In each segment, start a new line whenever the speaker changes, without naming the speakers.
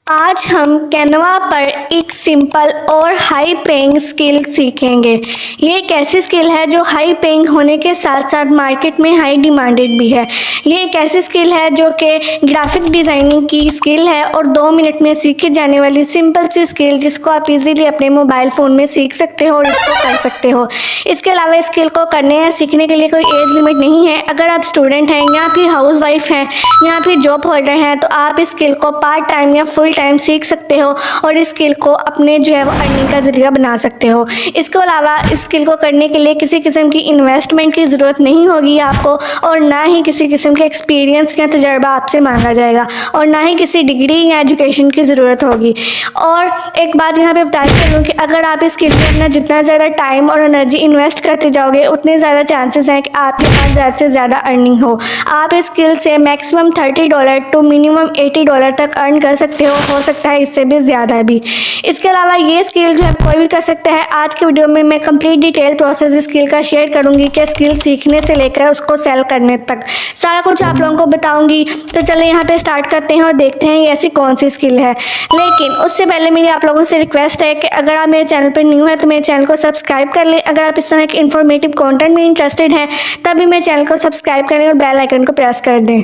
आज हम कैनवा पर एक सिंपल और हाई पेइंग स्किल सीखेंगे। ये एक ऐसी स्किल है जो हाई पेइंग होने के साथ साथ मार्केट में हाई डिमांडेड भी है। ये एक ऐसी स्किल है जो कि ग्राफिक डिज़ाइनिंग की स्किल है और 2 मिनट में सीखी जाने वाली सिंपल सी स्किल जिसको आप इजीली अपने मोबाइल फ़ोन में सीख सकते हो और इसको कर सकते हो। इसके अलावा स्किल को करने या सीखने के लिए कोई एज लिमिट नहीं है। अगर आप स्टूडेंट हैं या फिर हाउस वाइफ हैं या फिर जॉब होल्डर हैं तो आप इस स्किल को पार्ट टाइम या फुल टाइम सीख सकते हो और इस स्किल को अपने जो है वो अर्निंग का ज़रिया बना सकते हो। इसके अलावा इस स्किल को करने के लिए किसी किस्म की इन्वेस्टमेंट की ज़रूरत नहीं होगी आपको और ना ही किसी किस्म के एक्सपीरियंस या तजर्बा आपसे मांगा जाएगा और ना ही किसी डिग्री या एजुकेशन की ज़रूरत होगी। और एक बात यहाँ पे बताना चलूँ कि अगर आप इस स्किल में अपना जितना ज़्यादा टाइम और एनर्जी इन्वेस्ट करते जाओगे उतने ज़्यादा चांसेस हैं कि आपके पास ज़्यादा से ज़्यादा अर्निंग हो। आप इस स्किल से मैक्सिमम $30 टू मिनिमम $80 तक अर्न कर सकते हो सकता है इससे भी ज़्यादा भी। इसके अलावा ये स्किल जो है कोई भी कर सकता है। आज के वीडियो में मैं कंप्लीट डिटेल प्रोसेस इस स्किल का शेयर करूंगी कि स्किल सीखने से लेकर उसको सेल करने तक सारा कुछ आप लोगों को बताऊंगी। तो चलिए यहाँ पे स्टार्ट करते हैं और देखते हैं ये ऐसी कौन सी स्किल है। लेकिन उससे पहले मेरी आप लोगों से रिक्वेस्ट है कि अगर आप मेरे चैनल पर न्यू है तो मेरे चैनल को सब्सक्राइब कर लें। अगर आप इस तरह के इन्फॉर्मेटिव कॉन्टेंट में इंटरेस्टेड हैं तभी मेरे चैनल को सब्सक्राइब करें और बेल आइकन को प्रेस कर दें।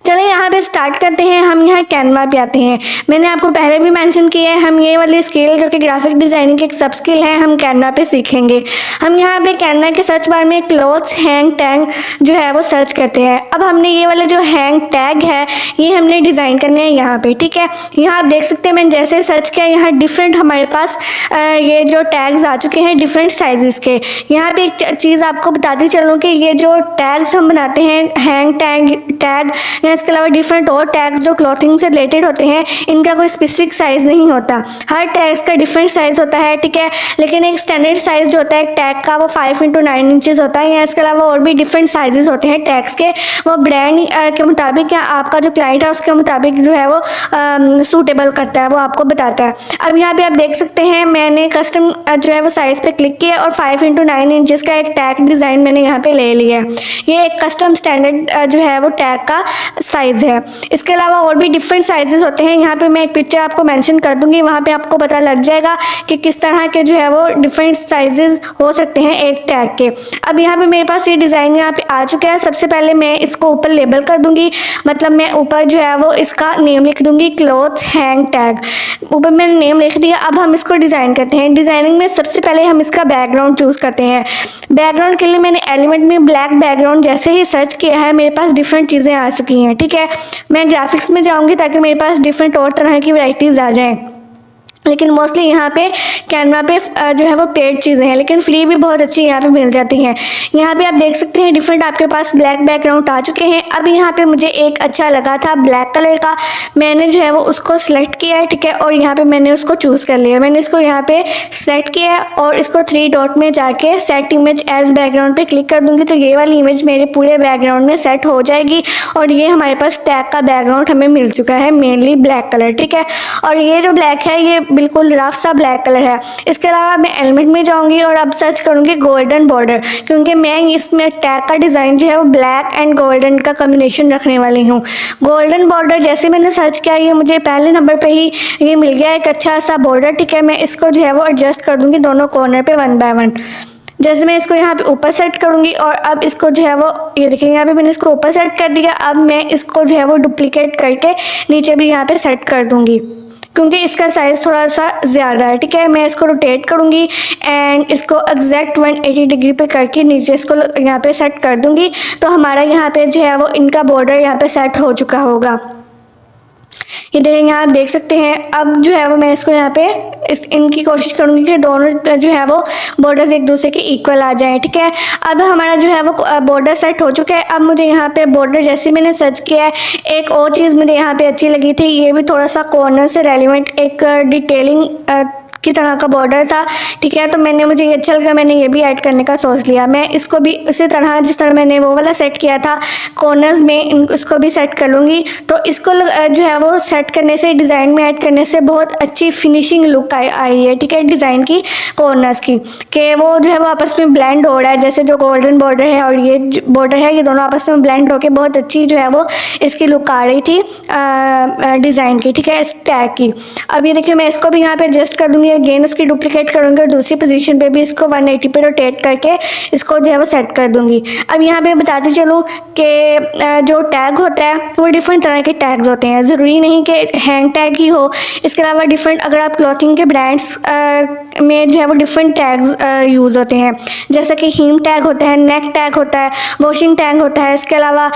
चलिए यहाँ पे स्टार्ट करते हैं। हम यहाँ कैनवा पे आते हैं। मैंने आपको पहले भी मेंशन किया है हम ये वाली स्किल जो कि ग्राफिक डिज़ाइनिंग की एक सब स्किल है हम कैनवा पे सीखेंगे। हम यहाँ पे कैनवा के सर्च बार में क्लोथ्स हैंग टैग जो है वो सर्च करते हैं। अब हमने ये वाले जो हैंग टैग है ये हमने डिज़ाइन करने हैं यहाँ पे, ठीक है। यहाँ आप देख सकते हैं मैंने जैसे सर्च किया यहाँ डिफरेंट हमारे पास ये जो टैग्स आ चुके हैं डिफरेंट साइजेस के। यहाँ पे एक चीज़ आपको बताती चलूँ कि ये जो टैग्स हम बनाते हैं हैंग टैग इसके अलावा डिफरेंट और टैग्स जो क्लॉथिंग से रिलेटेड होते हैं इनका कोई स्पेसिफिक साइज़ नहीं होता। हर टैग्स का डिफरेंट साइज़ होता है, ठीक है। लेकिन एक स्टैंडर्ड साइज़ जो होता है टैग का वो 5 × 9 इंचेस होता है। या इसके अलावा और भी डिफरेंट साइजेस होते हैं टैग्स के, वो ब्रांड के मुताबिक या आपका जो क्लाइंट है उसके मुताबिक जो है वो सूटेबल करता है, वो आपको बताता है। अब यहाँ पे आप देख सकते हैं मैंने कस्टम जो है वो साइज़ पे क्लिक किया और 5 × 9 इंचेस का एक टैग डिज़ाइन मैंने यहाँ पे ले लिया है। ये एक कस्टम स्टैंडर्ड जो है वो टैग का साइज़ है। इसके अलावा और भी डिफरेंट साइजेस होते हैं। यहाँ पे मैं एक पिक्चर आपको मेंशन कर दूंगी, वहाँ पे आपको पता लग जाएगा कि किस तरह के जो है वो डिफरेंट साइजेस हो सकते हैं एक टैग के। अब यहाँ पे मेरे पास ये डिज़ाइन यहाँ पे आ चुका है। सबसे पहले मैं इसको ऊपर लेबल कर दूंगी, मतलब मैं ऊपर जो है वो इसका नेम लिख दूंगी क्लॉथ हैंग टैग। ऊपर मैंने नेम लिख दिया। अब हम इसको डिज़ाइन करते हैं। डिज़ाइनिंग में सबसे पहले हम इसका बैकग्राउंड चूज़ करते हैं। बैकग्राउंड के लिए मैंने एलिमेंट में ब्लैक बैकग्राउंड जैसे ही सर्च किया है मेरे पास डिफरेंट चीज़ें आ चुकी हैं, ठीक है। मैं ग्राफिक्स में जाऊंगी ताकि मेरे पास डिफरेंट और तरह की वैराइटीज़ आ जाएं। लेकिन मोस्टली यहाँ पे कैनवा पे जो है वो पेड चीज़ें हैं, लेकिन फ्री भी बहुत अच्छी यहाँ पे मिल जाती हैं। यहाँ पे आप देख सकते हैं डिफरेंट आपके पास ब्लैक बैकग्राउंड आ चुके हैं। अब यहाँ पे मुझे एक अच्छा लगा था ब्लैक कलर का, मैंने जो है वो उसको सिलेक्ट किया है, ठीक है। और यहाँ पे मैंने उसको चूज़ कर लिया। मैंने इसको यहाँ पे सेलेक्ट किया है और इसको 3 डॉट में जाके सेट इमेज एज बैकग्राउंड पे क्लिक कर दूँगी तो ये वाली इमेज मेरे पूरे बैकग्राउंड में सेट हो जाएगी। और ये हमारे पास टैग का बैकग्राउंड हमें मिल चुका है मेनली ब्लैक कलर, ठीक है। और ये जो ब्लैक है ये बिल्कुल रफ सा ब्लैक कलर है। इसके अलावा मैं एलिमेंट में जाऊंगी और अब सर्च करूंगी गोल्डन बॉर्डर, क्योंकि मैं इसमें टैग का डिज़ाइन जो है वो ब्लैक एंड गोल्डन का कॉम्बिनेशन रखने वाली हूँ। गोल्डन बॉर्डर जैसे मैंने सर्च किया ये मुझे पहले नंबर पे ही ये मिल गया एक अच्छा सा बॉर्डर, ठीक है। मैं इसको जो है वो एडजस्ट कर दूँगी दोनों कॉर्नर पे 1 बाय 1। जैसे मैं इसको यहाँ पे ऊपर सेट करूँगी और अब इसको जो है वो ये देखिए यहाँ पे मैंने इसको ऊपर सेट कर दिया। अब मैं इसको जो है वो डुप्लीकेट करके नीचे भी यहाँ पे सेट कर दूँगी क्योंकि इसका साइज़ थोड़ा सा ज़्यादा है, ठीक है। मैं इसको रोटेट करूँगी एंड इसको एग्जैक्ट 180 डिग्री पे करके नीचे इसको यहाँ पे सेट कर दूँगी तो हमारा यहाँ पे जो है वो इनका बॉर्डर यहाँ पे सेट हो चुका होगा। ये देखें यहाँ आप देख सकते हैं। अब जो है वो मैं इसको यहाँ पे इनकी कोशिश करूँगी कि दोनों जो है वो बॉर्डर्स एक दूसरे के इक्वल आ जाएं, ठीक है। अब हमारा जो है वो बॉर्डर सेट हो चुका है। अब मुझे यहाँ पे बॉर्डर जैसे मैंने सर्च किया है एक और चीज़ मुझे यहाँ पे अच्छी लगी थी, ये भी थोड़ा सा कॉर्नर से रेलिवेंट एक डिटेलिंग की तरह का बॉर्डर था, ठीक है। तो मुझे ये अच्छा लगा, मैंने ये भी ऐड करने का सोच लिया। मैं इसको भी उसी तरह जिस तरह मैंने वो वाला सेट किया था कॉर्नर्स में इसको भी सेट कर लूँगी। तो इसको जो है वो सेट करने से, डिज़ाइन में ऐड करने से बहुत अच्छी फिनिशिंग लुक आई है, ठीक है, डिज़ाइन की कॉर्नर्स की, कि वो जो है वो आपस में ब्लेंड हो रहा है। जैसे जो गोल्डन बॉर्डर है और ये बॉर्डर है, ये दोनों आपस में ब्लेंड होके बहुत अच्छी जो है वो इसकी लुक आ रही थी डिज़ाइन की, ठीक है, इस टैग की। अब ये देखिए मैं इसको भी यहाँ पे एडजस्ट कर दूँगी, अगेन उसकी डुप्लीकेट करूँगी और दूसरी पोजीशन पे भी इसको 180 पे रोटेट करके इसको जो है वो सेट कर दूँगी। अब यहाँ पे बताती चलूँ कि जो टैग होता है वो डिफरेंट तरह के टैग्स होते हैं, ज़रूरी नहीं कि हैंग टैग ही हो। इसके अलावा डिफरेंट, अगर आप क्लॉथिंग के ब्रांड्स में जो है वो डिफरेंट टैग्स यूज़ होते हैं, जैसे कि हीम टैग होता है, नेक टैग होता है, वॉशिंग टैग होता है, इसके अलावा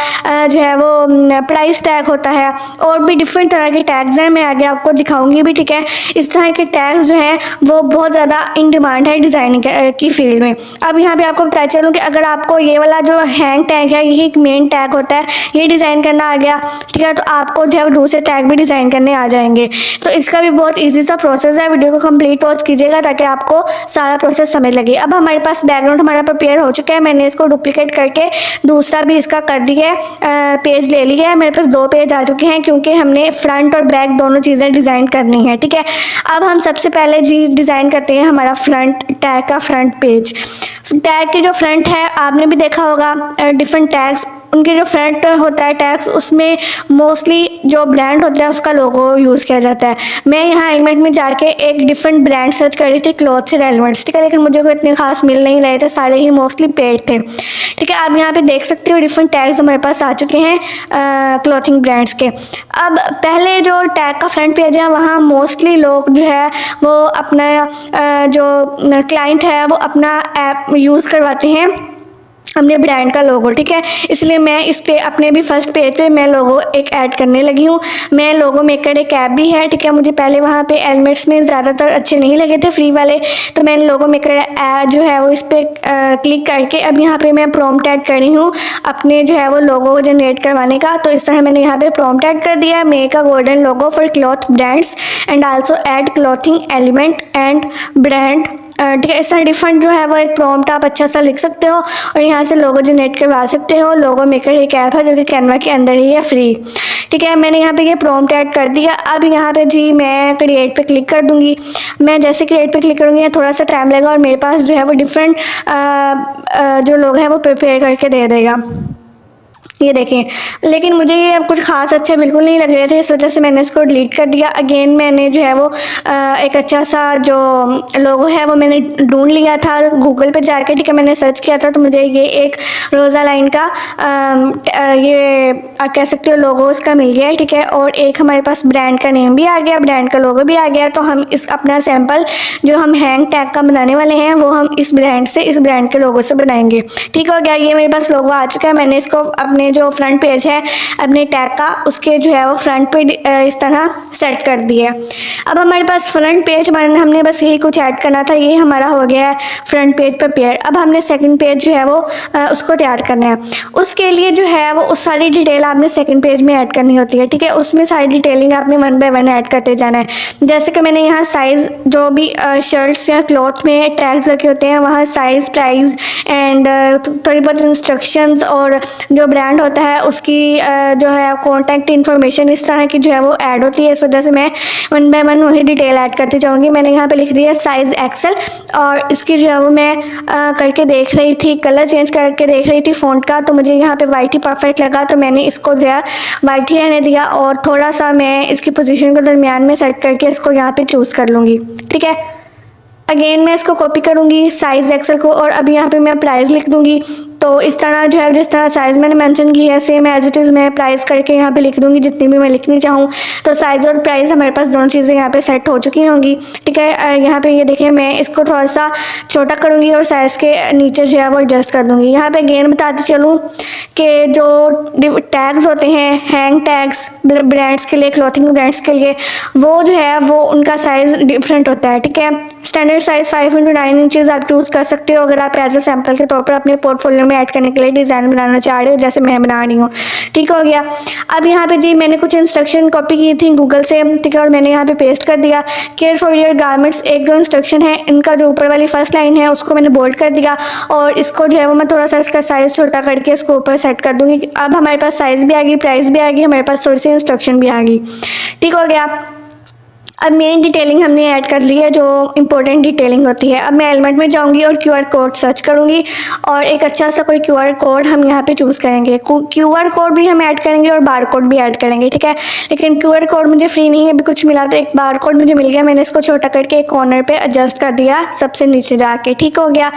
जो है वो प्राइस टैग होता है, और भी डिफरेंट तरह के टैग्स हैं। मैं आगे आपको दिखाऊंगी भी, ठीक है। इस तरह के टैग्स जो हैं वो बहुत ज़्यादा इन डिमांड है डिज़ाइनिंग की फील्ड में। अब यहाँ पे आपको बताया चलूँ कि अगर आपको ये वाला जो हैंग टैग है, यही एक मेन टैग होता है, ये डिज़ाइन करना आ गया, ठीक है, तो आपको जो है दूसरे टैग भी डिज़ाइन करने आ जाएंगे। तो इसका भी बहुत ईजी सा प्रोसेस है। वीडियो को कंप्लीट वॉच कीजिएगा ताकि आपको सारा प्रोसेस समझ लगे। अब हमारे पास बैकग्राउंड हमारा प्रिपेयर हो चुका है, मैंने इसको डुप्लीकेट करके दूसरा भी इसका कर दिया है, पेज ले लिया है। मेरे पास 2 पेज आ चुके हैं क्योंकि हमने फ्रंट और बैक दोनों चीज़ें डिज़ाइन करनी है, ठीक है। अब हम सबसे पहले जी डिज़ाइन करते हैं हमारा फ्रंट टैग का फ्रंट पेज। टैग की जो फ्रंट है, आपने भी देखा होगा डिफरेंट टैग्स, उनके जो फ्रंट होता है टैग्स, उसमें मोस्टली जो ब्रांड होता है उसका लोगो यूज़ किया जाता है। मैं यहाँ एलिमेंट में जाके एक डिफरेंट ब्रांड सर्च कर रही थी क्लॉथ से एलिमेंट्स, ठीक है, लेकिन मुझे कोई इतने खास मिल नहीं रहे थे, सारे ही मोस्टली पेड थे, ठीक है। आप यहाँ पे देख सकते हो डिफरेंट टैग्स हमारे पास आ चुके हैं क्लॉथिंग ब्रांड्स के। अब पहले जो टैग का फ्रंट पेज है, वहाँ मोस्टली लोग जो है वो अपना जो क्लाइंट है वो अपना ऐप यूज़ करवाते हैं, अपने ब्रांड का लोगो, ठीक है। इसलिए मैं इस पे अपने भी फर्स्ट पेज पे मैं लोगो एक ऐड करने लगी हूँ। मैं लोगो मेकर एक ऐप भी है, ठीक है। मुझे पहले वहाँ पे एलिमेंट्स में ज़्यादातर अच्छे नहीं लगे थे फ्री वाले, तो मैंने लोगो मेकर जो है वो इस पर क्लिक करके अब यहाँ पे मैं प्रॉम्प्ट ऐड कर रही हूँ अपने जो है वो लोगो जनरेट करवाने का। तो इस तरह मैंने यहाँ पे प्रॉम्प्ट ऐड कर दिया, make a golden logo for cloth brands and also add clothing element and brand, ठीक है। इस तरह डिफरेंट जो है वो एक प्रॉम्प्ट आप अच्छा सा लिख सकते हो और यहाँ से लोगो जनरेट करवा सकते हो। लोगो मेकर एक ऐप है जो कि कैनवा के अंदर ही है, फ्री, ठीक है। मैंने यहाँ पे ये प्रॉम्प्ट ऐड कर दिया। अब यहाँ पे जी मैं क्रिएट पे क्लिक कर दूँगी। मैं जैसे क्रिएट पे क्लिक करूँगी थोड़ा सा टाइम लगेगा और मेरे पास जो है वो डिफरेंट जो लोग हैं वो प्रिपेयर करके दे देगा, ये देखें। लेकिन मुझे ये कुछ खास अच्छे बिल्कुल नहीं लग रहे थे, इस वजह से मैंने इसको डिलीट कर दिया। अगेन मैंने जो है वो एक अच्छा सा जो लोगो है वो मैंने ढूंढ लिया था गूगल पे जाके, ठीक है। मैंने सर्च किया था तो मुझे ये एक रोज़ा लाइन का ये आप कह सकते हो लोगो इसका मिल गया है, ठीक है। और एक हमारे पास ब्रांड का नेम भी आ गया, ब्रांड का लोगो भी आ गया। तो हम इस अपना सैम्पल जो हम हैंग टैग का बनाने वाले हैं वो हम इस ब्रांड से, इस ब्रांड के लोगो से बनाएंगे, ठीक हो गया। ये मेरे पास लोगो आ चुका है। मैंने इसको अपने जो फ्रंट पेज है अपने टैग का, उसके जो है वो फ्रंट पे इस तरह सेट कर दिया। अब हमारे पास फ्रंट पेज हमने बस यही कुछ ऐड करना था, ये हमारा हो गया है फ्रंट पेज प्रिपेयर। अब हमने सेकंड पेज जो है वो उसको तैयार करना है। उसके लिए जो है वो उस सारी डिटेल आपने सेकंड पेज में ऐड करनी होती है, ठीक है। उसमें सारी डिटेलिंग आपने 1 बाय 1 ऐड करते जाना है। जैसे कि मैंने यहाँ साइज़, जो भी शर्ट्स या क्लॉथ में टैग्स लगे होते हैं वहाँ साइज़, प्राइस एंड थोड़ी बहुत इंस्ट्रक्शंस और जो ब्रांड होता है उसकी जो है कॉन्टैक्ट इन्फॉर्मेशन इस तरह की जो है वो ऐड होती है। इस वजह से मैं 1 बाय 1 वही डिटेल ऐड करती जाऊँगी। मैंने यहाँ पे लिख दिया साइज़ एक्सेल, और इसकी जो है वो मैं करके देख रही थी, कलर चेंज करके देख रही थी फ़ॉन्ट का, तो मुझे यहाँ पे वाइट ही परफेक्ट लगा, तो मैंने इसको जो है वाइट ही रहने दिया और थोड़ा सा मैं इसकी पोजीशन को दरमियान में सेट करके इसको यहाँ पे चूज़ कर लूँगी, ठीक है। अगेन मैं इसको कॉपी करूँगी साइज़ एक्सेल को, और अब यहाँ पे मैं प्राइस लिख दूँगी। तो इस तरह जो है जिस तरह साइज़ मैंने मेंशन की है सेम एज इट इज़ मैं प्राइस करके यहाँ पे लिख दूँगी जितनी भी मैं लिखनी चाहूँ। तो साइज़ और प्राइस हमारे पास दोनों चीज़ें यहाँ पे सेट हो चुकी होंगी, ठीक है। यहाँ पे ये देखें मैं इसको थोड़ा सा छोटा करूँगी और साइज़ के नीचे जो है वो एडजस्ट कर दूँगी। यहाँ पे अगेन बताती चलूँ कि जो टैग्स होते हैं हैंग टैग्स ब्रांड्स के लिए, क्लॉथिंग ब्रांड्स के लिए, वो जो है वो उनका साइज़ डिफरेंट होता है, ठीक है। स्टैंडर्ड साइज़ 5 × 9 इंचज़ आप चूज़ कर सकते हो अगर आप एज ए सैम्पल के तौर पर अपने पोर्टफोलियो में में ऐड करने के लिए डिज़ाइन बनाना चाह रहे हो, जैसे मैं बना रही हूँ। ठीक हो गया। अब यहाँ पे जी मैंने कुछ इंस्ट्रक्शन कॉपी की थी गूगल से, ठीक है, और मैंने यहाँ पे पेस्ट कर दिया। केयर फॉर योर गारमेंट्स, एक दो इंस्ट्रक्शन है, इनका जो ऊपर वाली फर्स्ट लाइन है उसको मैंने बोल्ड कर दिया, और इसको जो है वो मैं थोड़ा सा इसका साइज़ छोटा करके इसको ऊपर सेट कर दूँगी। अब हमारे पास साइज़ भी आ गई, प्राइस भी आ गई, हमारे पास थोड़ी सी इंस्ट्रक्शन भी आ गई। ठीक हो गया। अब मेन डिटेलिंग हमने ऐड कर ली है, जो इंपॉर्टेंट डिटेलिंग होती है। अब मैं एलिमेंट में जाऊंगी और क्यूआर कोड सर्च करूंगी, और एक अच्छा सा कोई क्यूआर कोड हम यहाँ पे चूज़ करेंगे। क्यूआर कोड भी हम ऐड करेंगे और बार कोड भी ऐड करेंगे, ठीक है। लेकिन क्यूआर कोड मुझे फ्री नहीं है, अभी कुछ मिला, तो एक बार कोड मुझे मिल गया, मैंने इसको छोटा करके एक कॉर्नर पे एडजस्ट कर दिया सबसे नीचे जाके। ठीक हो गया।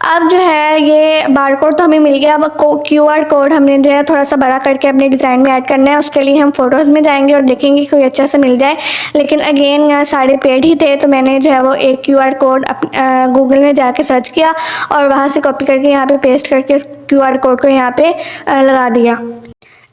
अब जो है ये बार कोड तो हमें मिल गया, अब क्यूआर कोड हमने जो है थोड़ा सा बड़ा करके अपने डिज़ाइन में ऐड करना है। उसके लिए हम फोटोज़ में जाएंगे और देखेंगे कोई अच्छा सा मिल जाए, लेकिन अगेन यहाँ सारे पेड ही थे, तो मैंने जो है वो एक क्यूआर कोड गूगल में जाके सर्च किया और वहाँ से कॉपी करके यहाँ पे पेस्ट करके क्यूआर कोड को यहाँ पे लगा दिया।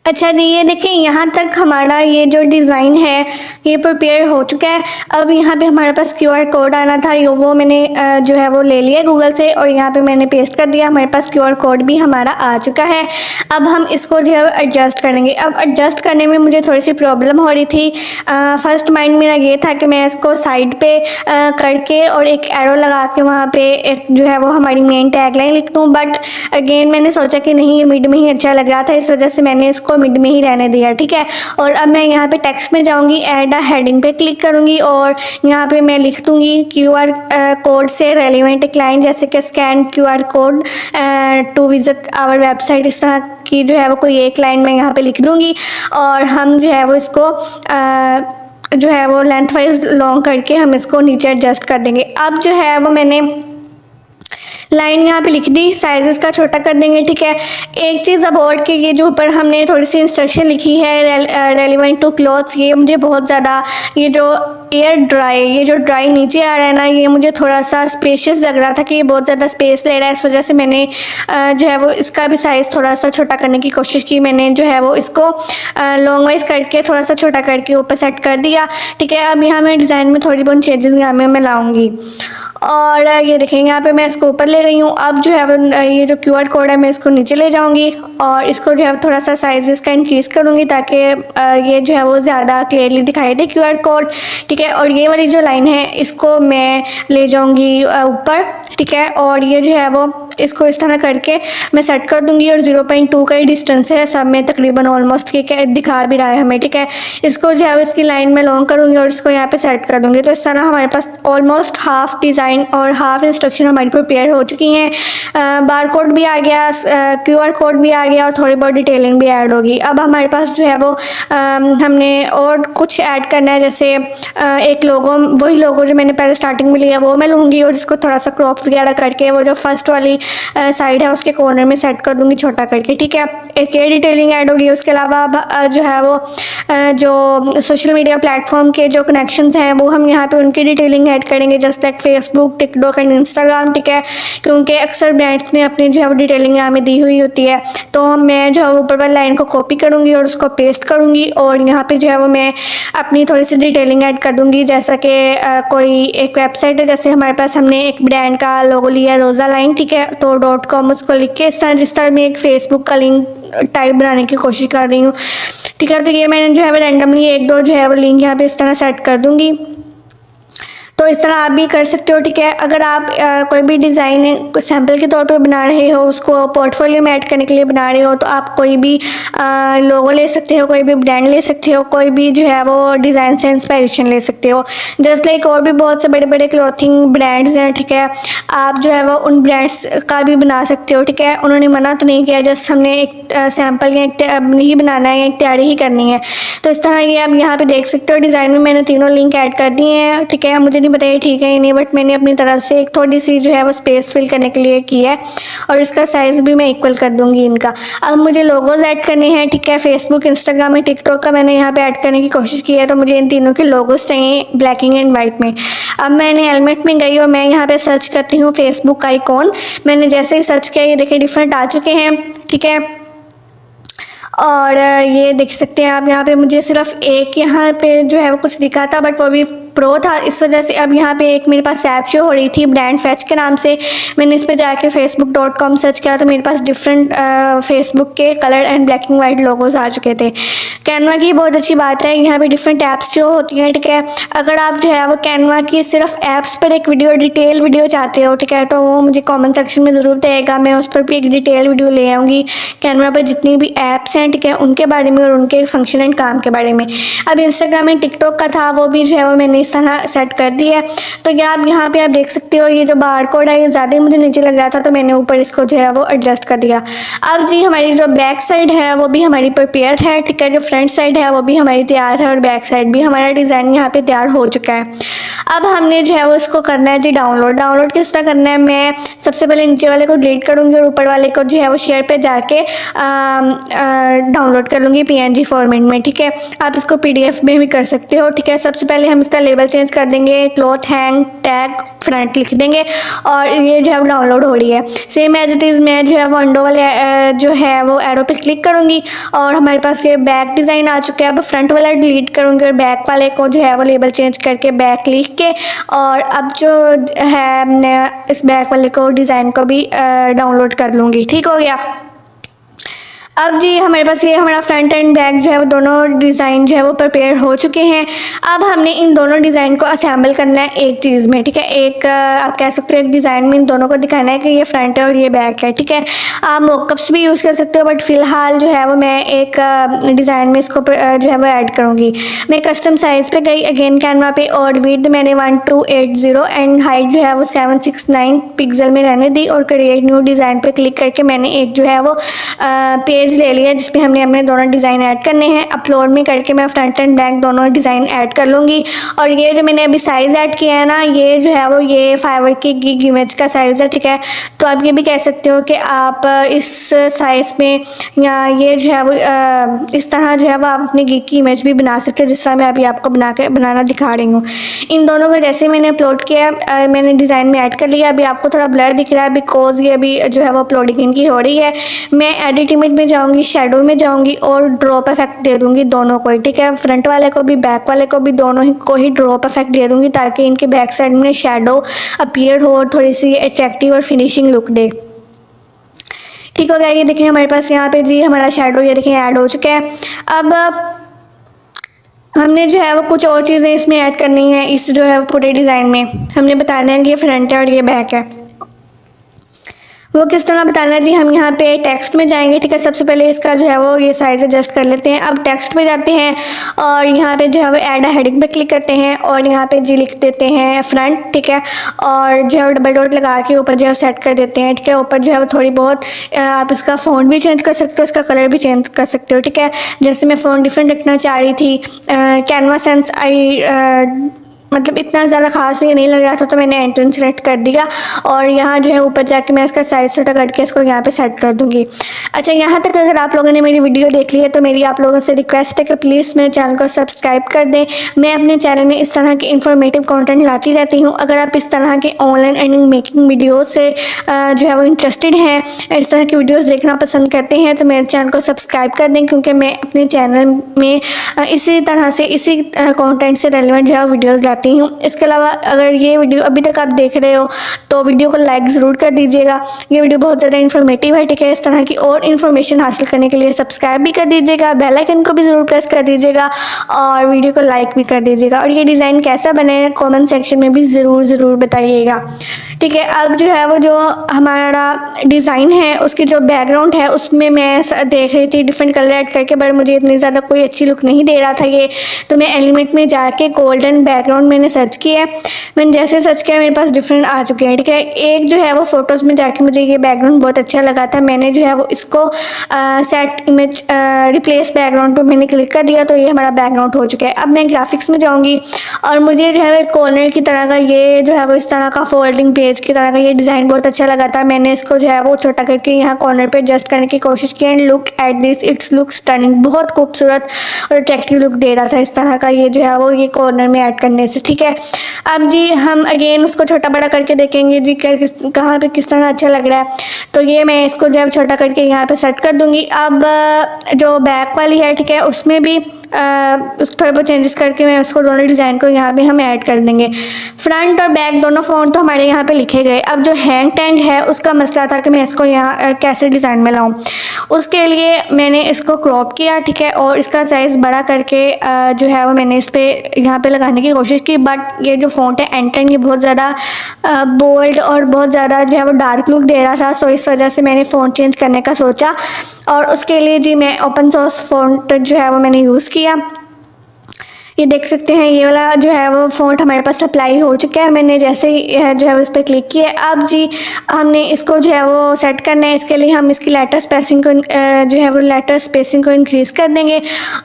अच्छा जी, ये देखिए यहाँ तक हमारा ये जो डिज़ाइन है ये प्रिपेयर हो चुका है। अब यहाँ पे हमारे पास क्यूआर कोड आना था, वो मैंने जो है वो ले लिया गूगल से, और यहाँ पे मैंने पेस्ट कर दिया। हमारे पास क्यूआर कोड भी हमारा आ चुका है। अब हम इसको जो है एडजस्ट करेंगे। अब एडजस्ट करने में मुझे थोड़ी सी प्रॉब्लम हो रही थी। फर्स्ट माइंड मेरा ये था कि मैं इसको साइड पे करके और एक एरो लगा के वहाँ पे एक जो है वो हमारी मेन टैगलाइन लिख दूँ, बट अगेन मैंने सोचा कि नहीं, ये मिड में ही अच्छा लग रहा था, इस वजह से मैंने इसको मिड में ही रहने दिया। ठीक है। और अब मैं यहाँ पे टेक्स्ट में जाऊँगी, ऐड अ हेडिंग पे क्लिक करूँगी, और यहाँ पे मैं लिख दूँगी क्यूआर कोड से रेलिवेंट एक लाइन, जैसे कि scan QR code to visit our website. इस तरह की जो है वो कोई एक लाइन मैं यहाँ पे लिख दूँगी, और हम जो है वो इसको जो है वो लेंथ वाइज लॉन्ग करके हम इसको नीचे एडजस्ट कर देंगे। अब जो है वो मैंने लाइन यहाँ पे लिख दी, साइजेस का छोटा कर देंगे। ठीक है। एक चीज़ अब और कि ये जो ऊपर हमने थोड़ी सी इंस्ट्रक्शन लिखी है रेलिवेंट टू क्लॉथ्स, ये मुझे बहुत ज़्यादा, ये जो एयर ड्राई, ये जो ड्राई नीचे आ रहा है ना, ये मुझे थोड़ा सा स्पेशियस लग रहा था कि ये बहुत ज़्यादा स्पेस ले रहा है। इस वजह से मैंने जो है वो इसका भी साइज़ थोड़ा सा छोटा करने की कोशिश की। मैंने जो है वो इसको लॉन्ग वाइज करके थोड़ा सा छोटा करके ऊपर सेट कर दिया। ठीक है। अब यहाँ मैं डिज़ाइन में थोड़ी बहुत चेंजेस यहाँ में मैं लाऊँगी, और ये देखेंगे यहाँ पे मैं इसको ऊपर ले गई हूँ। अब जो है वो ये जो क्यूआर कोड है मैं इसको नीचे ले जाऊँगी, और इसको जो है थोड़ा सा साइज़ इसका इंक्रीज़ करूँगी, ताकि ये जो है वो ज़्यादा क्लियरली दिखाई दे क्यूआर कोड। ठीक है। और ये वाली जो लाइन है इसको मैं ले जाऊँगी ऊपर। ठीक है। और ये जो है वो इसको इस तरह करके मैं सेट कर दूंगी, और 0.2 का ही डिस्टेंस है सब में तकरीबन ऑलमोस्ट, के दिखा भी रहा है हमें। ठीक है। इसको जो है इसकी लाइन में लॉन्ग करूँगी और इसको यहाँ पे सेट कर दूँगी। तो इस तरह हमारे पास ऑलमोस्ट हाफ डिज़ाइन और हाफ इंस्ट्रक्शन हमारी प्रिपेयर हो चुकी हैं। बार कोड भी आ गया, क्यूआर कोड भी आ गया, और थोड़ी बहुत डिटेलिंग भी ऐड होगी। अब हमारे पास जो है वो हमने और कुछ ऐड करना है, जैसे एक लोगो, वही लोगो जो मैंने पहले स्टार्टिंग में लिया वो मैं लूँगी, और इसको थोड़ा सा क्रॉप वगैरह करके वो जो फर्स्ट वाली साइड है उसके कॉर्नर में सेट कर दूंगी छोटा करके। ठीक है। एक ये डिटेलिंग ऐड होगी। उसके अलावा जो है वो जो सोशल मीडिया प्लेटफॉर्म के जो कनेक्शंस हैं वो हम यहाँ पे उनकी डिटेलिंग ऐड करेंगे, just like Facebook, TikTok and Instagram. ठीक है। क्योंकि अक्सर ब्रांड्स ने अपनी जो है वो डिटेलिंग यहाँ में दी हुई होती है, तो मैं जो है ऊपर वाली लाइन को कॉपी करूँगी और उसको पेस्ट करूँगी, और यहाँ पे जो है वो मैं अपनी थोड़ी सी डिटेलिंग ऐड कर दूँगी। जैसा कि कोई एक वेबसाइट है, जैसे हमारे पास हमने एक ब्रांड का लोगो लिया रोज़ा लाइन। ठीक है। तो .com उसको लिख के इस तरह, जिस तरह मैं एक फेसबुक का लिंक टाइप बनाने की कोशिश कर रही हूँ। ठीक है। तो ये मैंने जो है वो रैंडमली एक दो जो है वो लिंक यहाँ पे इस तरह सेट कर दूँगी। तो इस तरह आप भी कर सकते हो। ठीक है। अगर आप कोई भी डिज़ाइन सैम्पल के तौर पे बना रहे हो, उसको पोर्टफोलियो में ऐड करने के लिए बना रहे हो, तो आप कोई भी लोगो ले सकते हो, कोई भी ब्रांड ले सकते हो, कोई भी जो है वो डिज़ाइन से इंस्पायरेशन ले सकते हो। जस्ट लाइक और भी बहुत से बड़े बड़े क्लॉथिंग ब्रांड्स हैं। ठीक है। आप जो है वो उन ब्रांड्स का भी बना सकते हो। ठीक है। उन्होंने मना तो नहीं किया, जस्ट हमने एक सैम्पल या एक ही बनाना है या एक तैयारी ही करनी है। तो इस तरह ये आप यहाँ पे देख सकते हो। डिज़ाइन में मैंने तीनों लिंक ऐड कर दिए हैं। ठीक है। मुझे नहीं पता ये ठीक है या नहीं, बट मैंने अपनी तरफ से एक थोड़ी सी जो है वो स्पेस फिल करने के लिए की है, और इसका साइज़ भी मैं इक्वल कर दूंगी इनका। अब मुझे लोगोज ऐड करने हैं। ठीक है। फेसबुक, इंस्टाग्राम और टिकटॉक का मैंने यहाँ पे ऐड करने की कोशिश की है, तो मुझे इन तीनों के लोगोज चाहिए ब्लैकिंग एंड वाइट में। अब मैंने एलिमेंट में गई और मैं यहाँ पे सर्च करती हूँ फेसबुक आइकॉन। मैंने जैसे ही सर्च किया, ये देखिए डिफरेंट आ चुके हैं। ठीक है। और ये देख सकते हैं आप, यहाँ पे मुझे सिर्फ एक यहाँ पे जो है वो कुछ दिखा था, बट वो भी प्रो था, इस वजह से अब यहाँ पे एक मेरे पास ऐप शो हो रही थी ब्रांड फैच के नाम से। मैंने इस पे जाके facebook.com सर्च किया तो मेरे पास डिफरेंट फेसबुक के colour and black and white logos आ चुके थे। कैनवा की बहुत अच्छी बात है, यहाँ पे डिफरेंट ऐप्स जो होती हैं, ठीक है। अगर आप जो है वो कैनवा की सिर्फ ऐप्स पर एक वीडियो डिटेल वीडियो चाहते हो, ठीक है, तो वो मुझे कमेंट सेक्शन में ज़रूर देगा, मैं उस पर भी एक डिटेल वीडियो ले आऊँगी कैनवा पर जितनी भी ऐप्स हैं, ठीक है, उनके बारे में और उनके फंक्शन एंड काम के बारे में। अब इंस्टाग्राम एंड टिकटॉक का था, वो भी जो है वो मैंने इस तरह सेट कर दिया है। तो ये आप यहाँ पे आप देख सकते हो, ये जो बार कोड है ये ज़्यादा ही मुझे नीचे लग रहा था, तो मैंने ऊपर इसको जो है वो एडजस्ट कर दिया। अब जी हमारी जो बैक साइड है वो भी हमारी प्रिपेयर है, ठीक है, जो फ्रंट साइड है वो भी हमारी तैयार है और बैक साइड भी हमारा डिज़ाइन यहाँ पे तैयार हो चुका है। अब हमने जो है वो इसको करना है जी डाउनलोड किस तरह करना है, मैं सबसे पहले नीचे वाले को डिलीट करूँगी और ऊपर वाले को जो है वो शेयर पे जाके डाउनलोड कर लूँगी PNG फॉर्मेट में, ठीक है। आप इसको PDF में भी कर सकते हो, ठीक है। सबसे पहले हम इसका लेबल चेंज कर देंगे, क्लॉथ हैंग टैग फ्रंट लिख देंगे और ये जो है वो डाउनलोड हो रही है। सेम एज इट इज़ मैं जो है वो अंडो वाले जो है वो एरो पे क्लिक करूँगी और हमारे पास ये बैक डिज़ाइन आ चुका है। अब फ्रंट वाला डिलीट करूँगी और बैक वाले को जो है वो लेबल चेंज करके बैक लिख के और अब जो है इस बैक वाले को डिज़ाइन को भी डाउनलोड कर लूँगी, ठीक हो गया। अब जी हमारे पास ये हमारा फ्रंट एंड बैक जो है वो दोनों डिज़ाइन जो है वो प्रिपेयर हो चुके हैं। अब हमने इन दोनों डिज़ाइन को असेंबल करना है एक चीज़ में, ठीक है। एक आप कह सकते हो एक डिज़ाइन में इन दोनों को दिखाना है कि ये फ्रंट है और ये बैक है, ठीक है। आप मॉकअप्स भी यूज़ कर सकते हो, बट फ़िलहाल जो है वो मैं एक डिज़ाइन में इसको जो है वो ऐड करूँगी। मैं कस्टम साइज़ पे गई अगेन कैनवा पे और विड्थ मैंने 1280 एंड हाइट जो है वो 769 पिक्सल में रहने दी और क्रिएट न्यू डिज़ाइन पे क्लिक करके मैंने एक जो है वो पेज ले लिया जिसमें हमने अपने दोनों डिज़ाइन ऐड करने हैं। अपलोड में करके मैं फ्रंट एंड बैक दोनों डिज़ाइन ऐड कर लूँगी और ये जो मैंने अभी साइज़ ऐड किया है ना, ये जो है वो ये फाइवर की गिग इमेज का साइज़ है, ठीक है। तो आप ये भी कह सकते हो कि आप इस साइज़ में या ये जो है वो इस तरह जो है वो आप अपनी गिग की इमेज भी बना सकते हो, जिस तरह मैं अभी आपको बनाना दिखा रही हूँ। इन दोनों को जैसे मैंने अपलोड किया मैंने डिज़ाइन में ऐड कर लिया। अभी आपको थोड़ा ब्लर दिख रहा है बिकॉज ये अभी जो है वो अपलोडिंग इनकी हो रही है। मैं एडिट इमेज में जाऊंगी, शेडो में जाऊंगी और ड्रॉप इफेक्ट दे दूंगी दोनों को, ठीक है। फ्रंट वाले को भी बैक वाले को भी दोनों ही को ही ड्रॉप इफेक्ट दे दूंगी ताकि इनके बैक साइड में शेडो अपीयर हो और थोड़ी सी अट्रैक्टिव और फिनिशिंग लुक दे, ठीक हो गया। ये देखिए हमारे पास यहाँ पे जी हमारा शेडो ये देखिए ऐड हो चुका है। अब हमने जो है वो कुछ और चीज़ें इसमें ऐड करनी है। इस जो है पूरे डिज़ाइन में हमने बताना है कि ये फ्रंट है और ये बैक है। वो किस तरह बताना है जी, हम यहाँ पे टेक्स्ट में जाएंगे, ठीक है। सबसे पहले इसका जो है वो ये साइज एडजस्ट कर लेते हैं। अब टेक्स्ट में जाते हैं और यहाँ पे जो है वो ऐड हेडिंग पे क्लिक करते हैं और यहाँ पे जी लिख देते हैं फ्रंट, ठीक है। और जो है वो डबल डॉट लगा के ऊपर जो है सेट कर देते हैं, ठीक है। ऊपर जो है वो थोड़ी बहुत आप इसका फ़ॉन्ट भी चेंज कर सकते हो, इसका कलर भी चेंज कर सकते हो, ठीक है। जैसे मैं फ़ॉन्ट डिफरेंट रखना चाह रही थी, कैनवा सेंस मतलब इतना ज़्यादा खास ये नहीं लग रहा था तो मैंने एंट्रेंस सेलेक्ट कर दिया और यहाँ जो है ऊपर जाके मैं इसका साइज छोटा करके इसको यहाँ पे सेट कर दूँगी। अच्छा, यहाँ तक अगर आप लोगों ने मेरी वीडियो देख ली है तो मेरी आप लोगों से रिक्वेस्ट है कि प्लीज़ मेरे चैनल को सब्सक्राइब कर दें। मैं अपने चैनल में इस तरह के इन्फॉर्मेटिव कंटेंट लाती रहती हूँ। अगर आप इस तरह के ऑनलाइन अर्निंग मेकिंग वीडियो से जो है वो इंटरेस्टेड हैं, इस तरह की वीडियोज़ देखना पसंद करते हैं तो मेरे चैनल को सब्सक्राइब कर दें, क्योंकि मैं अपने चैनल में इसी तरह से इसी कंटेंट से रेलिवेंट जो है वीडियोज़ लाती हूँ। इसके अलावा अगर ये वीडियो अभी तक आप देख रहे हो तो वीडियो को लाइक ज़रूर कर दीजिएगा। ये वीडियो बहुत ज़्यादा इन्फॉर्मेटिव है, ठीक है। इस तरह की और इन्फॉर्मेशन हासिल करने के लिए सब्सक्राइब भी कर दीजिएगा, बेल आइकन को भी ज़रूर प्रेस कर दीजिएगा और वीडियो को लाइक भी कर दीजिएगा। और ये डिज़ाइन कैसा बने कमेंट सेक्शन में भी ज़रूर बताइएगा, ठीक है। अब जो है वो जो हमारा डिज़ाइन है उसकी जो बैकग्राउंड है उसमें मैं देख रही थी डिफरेंट कलर ऐड करके, बट मुझे इतनी ज़्यादा कोई अच्छी लुक नहीं दे रहा था ये, तो मैं एलिमेंट में जाके गोल्डन बैकग्राउंड मैंने सर्च किया है। मैंने जैसे सर्च किया मेरे पास डिफरेंट आ चुके हैं, ठीक है। एक जो है वो फ़ोटोज़ में जाके मुझे ये बैकग्राउंड बहुत अच्छा लगा था, मैंने जो है वो इसको सेट इमेज रिप्लेस बैकग्राउंड पे मैंने क्लिक कर दिया तो ये हमारा बैकग्राउंड हो चुका है। अब मैं ग्राफिक्स में जाऊँगी और मुझे जो है कॉर्नर की तरह का ये जो है वो इस तरह का फोल्डिंग पेज पेज की तरह का ये डिज़ाइन बहुत अच्छा लगा था। मैंने इसको जो है वो छोटा करके यहाँ कॉर्नर पे एडजस्ट करने की कोशिश की and look at this, it's look stunning, बहुत खूबसूरत और अट्रैक्टिव लुक दे रहा था इस तरह का ये जो है वो ये कॉर्नर में ऐड करने से। ठीक है, अब जी हम अगेन उसको छोटा बड़ा करके देखेंगे जी कहाँ पे किस तरह अच्छा लग रहा है। तो ये मैं इसको जो है छोटा करके यहाँ पे सेट कर दूँगी। अब जो बैक वाली है, ठीक है, उसमें भी उस थोड़े बहुत चेंजेस करके मैं उसको दोनों डिज़ाइन को यहाँ पे हम ऐड कर देंगे। फ्रंट और बैक दोनों फ़ॉन्ट तो हमारे यहाँ पे लिखे गए। अब जो हैंग टैग है उसका मसला था कि मैं इसको यहाँ कैसे डिज़ाइन में लाऊँ। उसके लिए मैंने इसको क्रॉप किया, ठीक है, और इसका साइज़ बड़ा करके जो है वो मैंने इस पर यहाँ पे लगाने की कोशिश की। बट ये जो फ़ॉन्ट है एंटन, ये बहुत ज़्यादा बोल्ड और बहुत ज़्यादा जो है वो डार्क लुक दे रहा था। सो इस वजह से मैंने फ़ॉन्ट चेंज करने का सोचा और उसके लिए जी मैं ओपन सोर्स फ़ॉन्ट जो है वो मैंने यूज़ किया। ये देख सकते हैं ये वाला जो है वो फ़ॉन्ट हमारे पास अप्लाई हो चुका है। मैंने जैसे ही जो है उस पर क्लिक किया। अब जी हमने इसको जो है वो सेट करना है। इसके लिए हम इसकी लेटर स्पेसिंग को जो है वो लेटर स्पेसिंग को इंक्रीज़ कर देंगे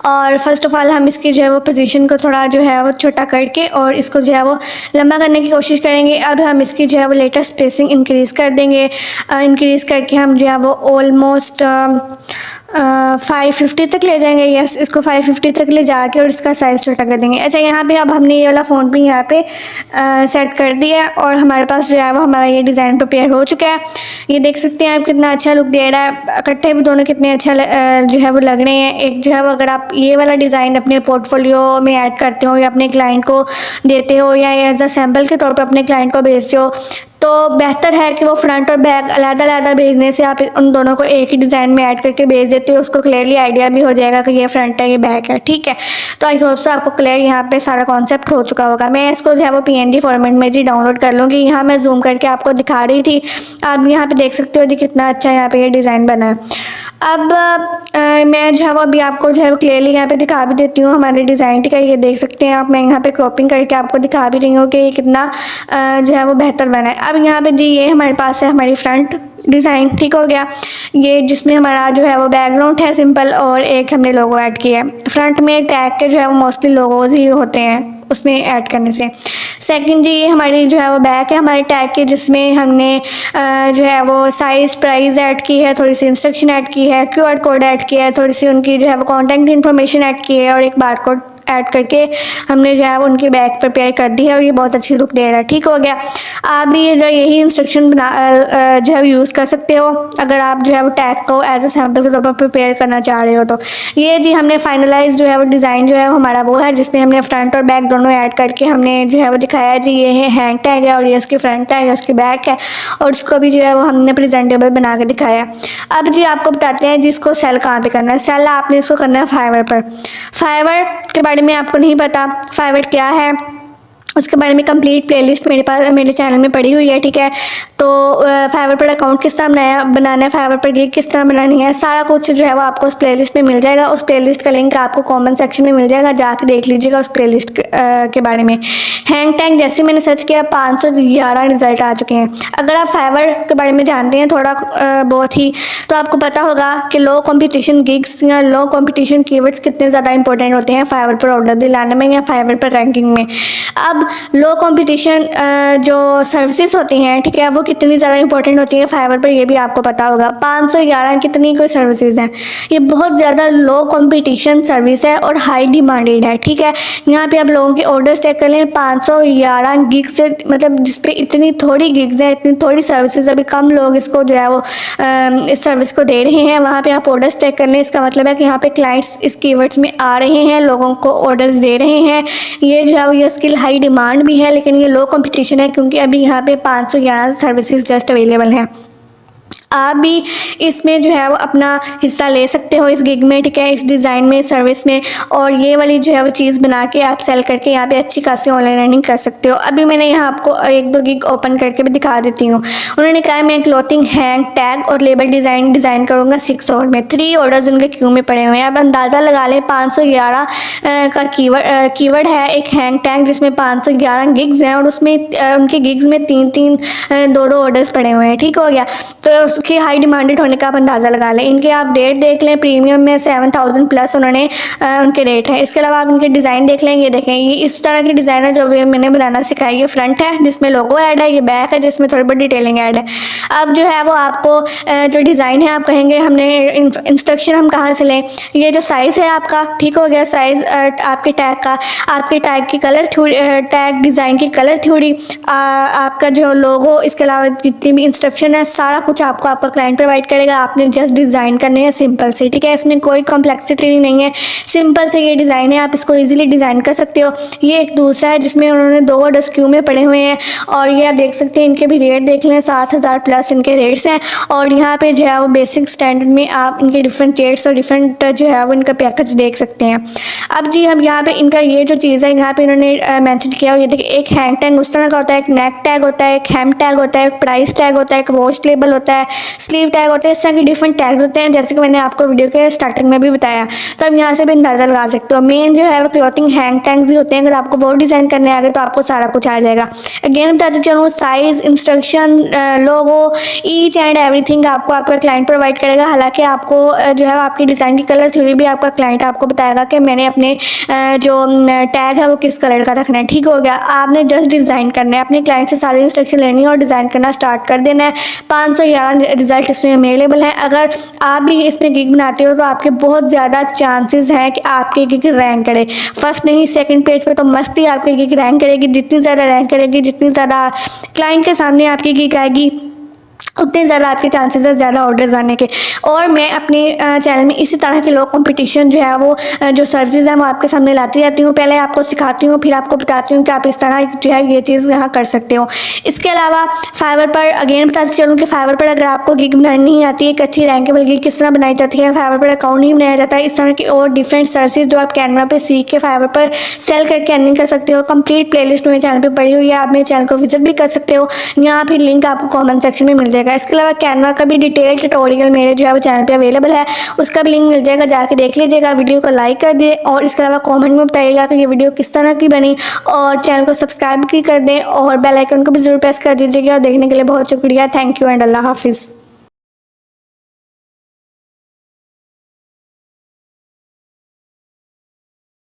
और फर्स्ट ऑफ ऑल हम इसकी जो है वो पोजीशन को थोड़ा जो है वो छोटा करके और इसको जो है वो लंबा करने की कोशिश करेंगे। अब हम इसकी जो है वो लेटर स्पेसिंग इंक्रीज़ कर देंगे। इंक्रीज़ करके हम जो है वो ऑलमोस्ट 550 तक ले जाएंगे। यस, इसको 550 तक ले जाके और इसका साइज़ छोटा कर देंगे। अच्छा, यहाँ पे अब हमने ये वाला फ़ॉन्ट भी यहाँ पे सेट कर दिया और हमारे पास जो है वो हमारा ये डिज़ाइन प्रिपेयर हो चुका है। ये देख सकते हैं आप कितना अच्छा लुक दे रहा है। इकट्ठे भी दोनों कितने अच्छा जो है वो लग रहे हैं। एक जो है वो अगर आप ये वाला डिज़ाइन अपने पोर्टफोलियो में ऐड करते हो या अपने क्लाइंट को देते हो या एज अ सैम्पल के तौर पर अपने क्लाइंट को भेजते हो तो बेहतर है कि वो फ्रंट और बैक अलग-अलग भेजने से आप उन दोनों को एक ही डिज़ाइन में ऐड करके भेज देते हो। उसको क्लियरली आइडिया भी हो जाएगा कि ये फ्रंट है ये बैक है। ठीक है, तो आई होप सो आपको क्लियर यहाँ पे सारा कॉन्सेप्ट हो चुका होगा। मैं इसको जो है वो PNG फॉर्मेट में जी डाउनलोड कर लूँगी। यहाँ मैं जूम करके आपको दिखा रही थी, आप यहाँ पे देख सकते हो जी कितना अच्छा यहाँ पे ये डिज़ाइन बना है। अब मैं जो है वो अभी आपको जो है वो क्लियरली यहाँ पे दिखा भी देती हूँ हमारे डिज़ाइन का। ये देख सकते हैं आप, मैं यहाँ पे क्रॉपिंग करके आपको दिखा भी रही हूँ कि ये कितना जो है वो बेहतर बना है। अब यहाँ पे जी ये हमारे पास है हमारी फ्रंट डिज़ाइन, ठीक हो गया, ये जिसमें हमारा जो है वो बैकग्राउंड है सिंपल और एक हमने लोगो ऐड किया है। फ्रंट में टैग के जो है वो मोस्टली लोगोज ही होते हैं उसमें ऐड करने से। सेकंड जी ये हमारी जो है वो बैक है हमारे टैग के, जिसमें हमने जो है वो साइज़ प्राइस ऐड की है, थोड़ी सी इंस्ट्रक्शन ऐड की है, QR कोड ऐड किया है, थोड़ी सी उनकी जो है वो कॉन्टैक्ट इन्फॉर्मेशन ऐड की है और एक बार कोड ऐड करके हमने जो है उनकी बैक प्रिपेयर कर दी है और ये बहुत अच्छी लुक दे रहा है। ठीक हो गया, आप भी ये जो यही इंस्ट्रक्शन जो है यूज़ कर सकते हो अगर आप जो है वो टैग को एज ए सैम्पल के तौर पर प्रिपेयर करना चाह रहे हो। तो ये जी हमने फाइनलाइज जो है वो डिज़ाइन जो है हमारा वो है जिसमें हमने फ्रंट और बैक दोनों ऐड करके हमने जो है वो दिखाया जी ये है हैंग टैग है और ये उसकी फ्रंट टैग है, उसकी बैक है और उसको भी जो है वो हमने प्रेजेंटेबल बना के दिखाया। अब जी आपको बताते हैं जिसको सेल कहाँ पे करना है। सेल आपने इसको करना है फाइवर पर। फाइवर के बारे में आपको नहीं पता फाइवर क्या है, उसके बारे में कंप्लीट प्लेलिस्ट मेरे पास मेरे चैनल में पड़ी हुई है। ठीक है, तो फाइवर पर अकाउंट किस तरह बनाना है, फाइवर पर गिग किस तरह बनानी है, सारा कुछ जो है वो आपको उस प्लेलिस्ट में मिल जाएगा। उस प्लेलिस्ट का लिंक आपको कमेंट सेक्शन में मिल जाएगा, जाके देख लीजिएगा उस प्लेलिस्ट के बारे में। हैंग टैग जैसे मैंने सर्च किया 511 रिजल्ट आ चुके हैं। अगर आप फाइवर के बारे में जानते हैं थोड़ा बहुत ही तो आपको पता होगा कि लो कंपटीशन गिग्स या लो कंपटीशन कीवर्ड्स कितने ज़्यादा इंपॉर्टेंट होते हैं फाइवर पर ऑर्डर दिलाने में या फाइवर पर रैंकिंग में। अब लो कंपटीशन जो सर्विसेज होती हैं, ठीक है, वो कितनी ज़्यादा इंपॉर्टेंट होती है फाइवर पर, ये भी आपको पता होगा। 511 कितनी कोई सर्विसेज हैं, ये बहुत ज़्यादा लो कंपटीशन सर्विस है और हाई डिमांडेड है। ठीक है, यहाँ पे आप लोगों के ऑर्डर्स चेक कर लें, 511 गिग्स से मतलब जिसपे इतनी थोड़ी गिग्स हैं, इतनी थोड़ी सर्विसेज, अभी कम लोग इसको जो है वो इस सर्विस को दे रहे हैं। वहाँ पे आप ऑर्डर्स चेक कर लें, इसका मतलब है कि यहाँ पे क्लाइंट्स इस कीवर्ड्स में आ रहे हैं, लोगों को ऑर्डर्स दे रहे हैं। ये जो है वो ये स्किल हाई डिमांड भी है लेकिन ये लो कंपटीशन है क्योंकि अभी यहाँ पे 511 सर्विसेज जस्ट अवेलेबल हैं। आप भी इसमें जो है वो अपना हिस्सा ले सकते हो इस गिग में, ठीक है, इस डिज़ाइन में, सर्विस में, और ये वाली जो है वो चीज़ बना के आप सेल करके यहाँ पे अच्छी खासी ऑनलाइन अर्निंग कर सकते हो। अभी मैंने यहाँ आपको एक दो गिग ओपन करके भी दिखा देती हूँ। उन्होंने कहा मैं क्लॉथिंग हैंग टैग और लेबल डिज़ाइन करूँगा 6 और में। 3 ऑर्डर्स उनके क्यू में पड़े हुए हैं। अब अंदाज़ा लगा लें 511 का कीवर्ड है एक हैंग टैग जिसमें 511 गिग्स हैं और उसमें उनके गिग्स में 3-3 2-2 ऑर्डर्स पड़े हुए हैं। ठीक हो गया, तो उसकी हाई डिमांडेड होने का आप अंदाज़ा लगा लें। इनके आप रेट देख लें, प्रीमियम में 7000 प्लस उन्होंने उनके रेट हैं। इसके अलावा आप इनके डिज़ाइन देख लें, ये देखें, ये इस तरह की डिज़ाइन है जो भी मैंने बनाना सिखाई। ये फ्रंट है जिसमें लोगो ऐड है, ये बैक है जिसमें थोड़ी बहुत डिटेलिंग ऐड है। अब जो है वो आपको जो डिज़ाइन है आप कहेंगे हमने इंस्ट्रक्शन हम कहाँ से लें। ये जो साइज़ है आपका, ठीक हो गया साइज़ आपके टैग का, आपके टैग की कलर थ्योरी, टैग डिज़ाइन की कलर थ्योरी, आपका जो लोगो, इसके अलावा जितनी भी इंस्ट्रक्शन है सारा कुछ आपको आपका क्लाइंट प्रोवाइड करेगा। आपने जस्ट डिज़ाइन करने हैं सिंपल से, ठीक है, इसमें कोई कॉम्प्लेक्सिटी नहीं है, सिंपल से ये डिज़ाइन है, आप इसको ईजिली डिज़ाइन कर सकते हो। ये एक दूसरा है जिसमें उन्होंने 2 वर्ड SKU में पड़े हुए हैं और ये आप देख सकते हैं, इनके भी रेट देख लें, 7000 प्लस इनके रेट्स हैं। और यहाँ पे जो है वो बेसिक स्टैंडर्ड में आप इनके डिफरेंट रेट्स और डिफरेंट जो है वो इनका पैकेज देख सकते हैं। अब जी हम यहाँ पे इनका ये जो चीज़ है यहाँ पे इन्होंने मेंशन किया हुआ, ये देखिए, एक हैंग टैग उस तरह का होता है, एक नेक टैग होता है, एक हेम टैग होता है, एक प्राइस टैग होता है, एक वॉच लेबल होता है, स्लीव टैग होता है। इस तरह के डिफरेंट टैग्स होते हैं जैसे कि मैंने आपको वीडियो के स्टार्टिंग में भी बताया। तो अब यहाँ से भी अंदाज़ा लगा सकते हो। मेन जो है वो क्लॉथिंग हैंग टैग्स ही होते हैं। अगर आपको वो डिज़ाइन करने आ गए तो आपको सारा कुछ आ जाएगा। अगेन बताते चलूँ, size, instruction, logo, each and everything आपको आपका क्लाइंट प्रोवाइड करेगा। हालांकि आपको जो है आपकी डिज़ाइन की कलर थ्योरी भी आपका क्लाइंट आपको बताएगा कि मैंने अपने जो टैग है वो किस कलर का रखना है। ठीक हो गया, आपने जस्ट डिज़ाइन करना है, अपने क्लाइंट से सारी इंस्ट्रक्शन लेनी है और डिज़ाइन करना स्टार्ट कर देना है। 511 रिजल्ट इसमें अवेलेबल हैं। अगर आप भी इसमें गिग बनाते हो तो आपके बहुत ज़्यादा चांसेस हैं कि आपकी गिग रैंक करे। फर्स्ट नहीं, सेकंड पेज पे तो मस्त ही आपकी गिग रैंक करेगी। जितनी ज़्यादा रैंक करेगी, जितनी ज़्यादा क्लाइंट के सामने आपकी गिग आएगी, उतने ज़्यादा आपके चांसेस है ज़्यादा ऑर्डर्स आने के। और मैं अपने चैनल में इसी तरह के लो कंपटीशन जो है वो जो सर्विसेज हैं वो आपके सामने लाती रहती हूँ। पहले आपको सिखाती हूँ, फिर आपको बताती हूँ कि आप इस तरह जो है ये चीज़ यहाँ कर सकते हो। इसके अलावा फाइवर पर अगेन बताती चलूँ कि फाइवर पर अगर आपको गिग बनानी नहीं आती है, एक अच्छी रैंकेबल गिग किस तरह बनाई जाती है, फाइवर पर अकाउंट नहीं बनाया जाता है, इस तरह की और डिफरेंट सर्विसेज जो आप कैनवा पे सीख के फाइवर पर सेल करके अर्निंग कर सकते हो। कंप्लीट प्लेलिस्ट मेरे चैनल पर पड़ी हुई है, आप मेरे चैनल को विजिट भी कर सकते हो। यहाँ फिर लिंक आपको कॉमेंट सेक्शन में मिल जाएगा। इसके अलावा कैनवा का भी डिटेल ट्यूटोरियल मेरे जो है वो चैनल पे अवेलेबल है, उसका भी लिंक मिल जाएगा, जाके देख लीजिएगा। वीडियो को लाइक कर दें और इसके अलावा कमेंट में बताइएगा कि ये वीडियो किस तरह की बनी, और चैनल को सब्सक्राइब भी कर दें और बेल आइकन को भी ज़रूर प्रेस कर दीजिएगा। और देखने के लिए बहुत शुक्रिया। थैंक यू एंड अल्लाह हाफिज़।